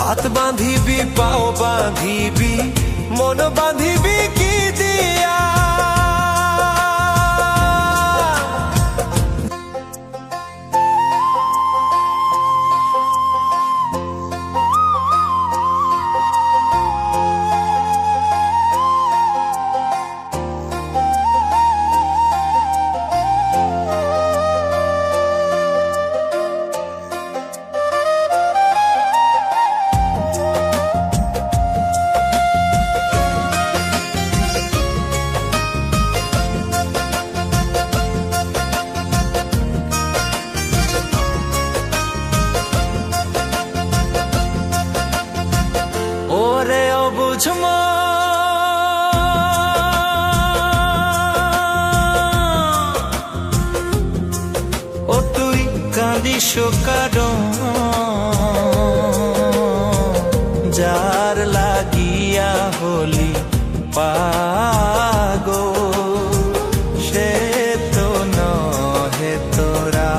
হাত বাঁধিবি পাও বাঁধিবি মন বাঁধিবি কি দিয়া ওরে অবুঝ ও তুই কাঁদিস কারণ যার লাগিয়া হলি পাগল সে তো নহে তোরা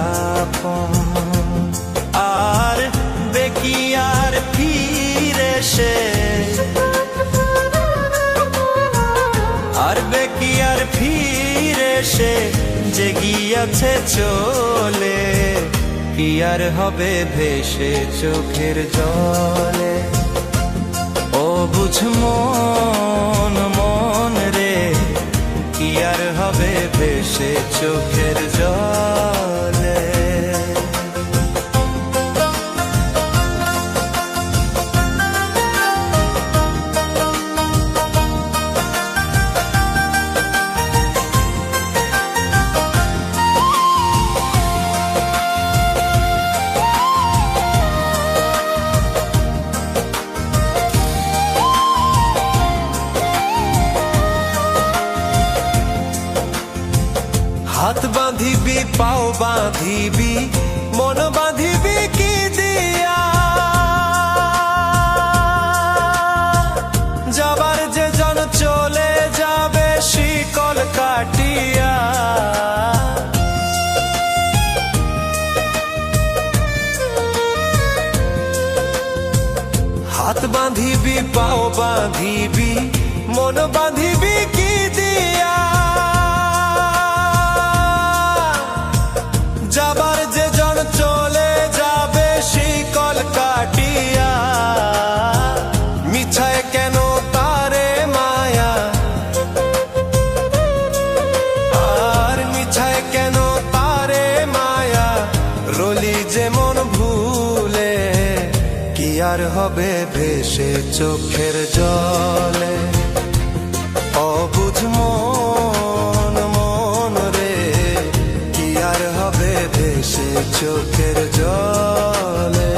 আর বেকিয়ার ফিরে সে আর বেকিয়ার ফিরে সে যে গিয়াছে চলে কি আর হবে ভেসে চোখের জলে ও বুঝ মন মন রে কি আর হবে ভেসে চোখের জলে হাত বাঁধিবি পাও বাঁধিবি মন বাঁধিবি কি দিয়া যাবার যে জন চলে যাবে শিকল কাটিয়া হাত বাঁধিবি পাও বাঁধিবি মন বাঁধিবি কি দিয়া যাবার যে জন চলে যাবে শিকল কাটিয়া মিছায় কেন তারে মায়া আর মিছায় কেন তারে মায়া রলি যেমন ভুলে কি আর হবে ভেসে চোখের জলে অবুঝ মন মন রে কি আর হবে ভেসে চোখের জলে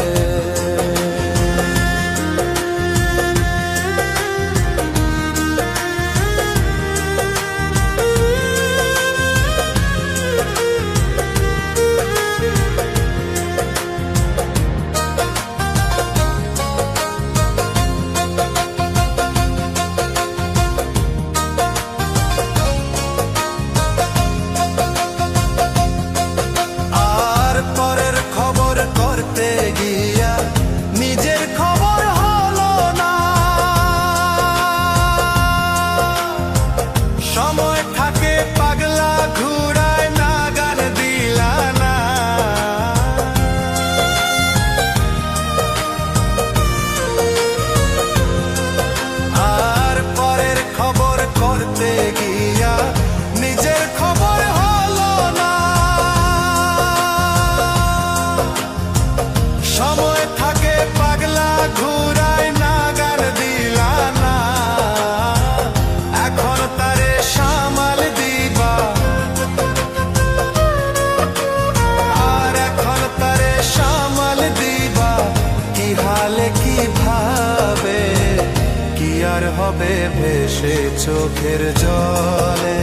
করতে গিয়া নিজের খবর হলো না সময় থাকে পাগলা ঘুরায় না গান দিলা না আর পরের খবর করতে গিয়া নিজের খবর হলো না সময় থাকে পাগলা ঘুরায় না গান দিলা না এখন তারে সামাল দিবা আর এখন তারে সামাল দিবা কি হালে কি ভাবে কি আর হবে ভেসে চোখের জলে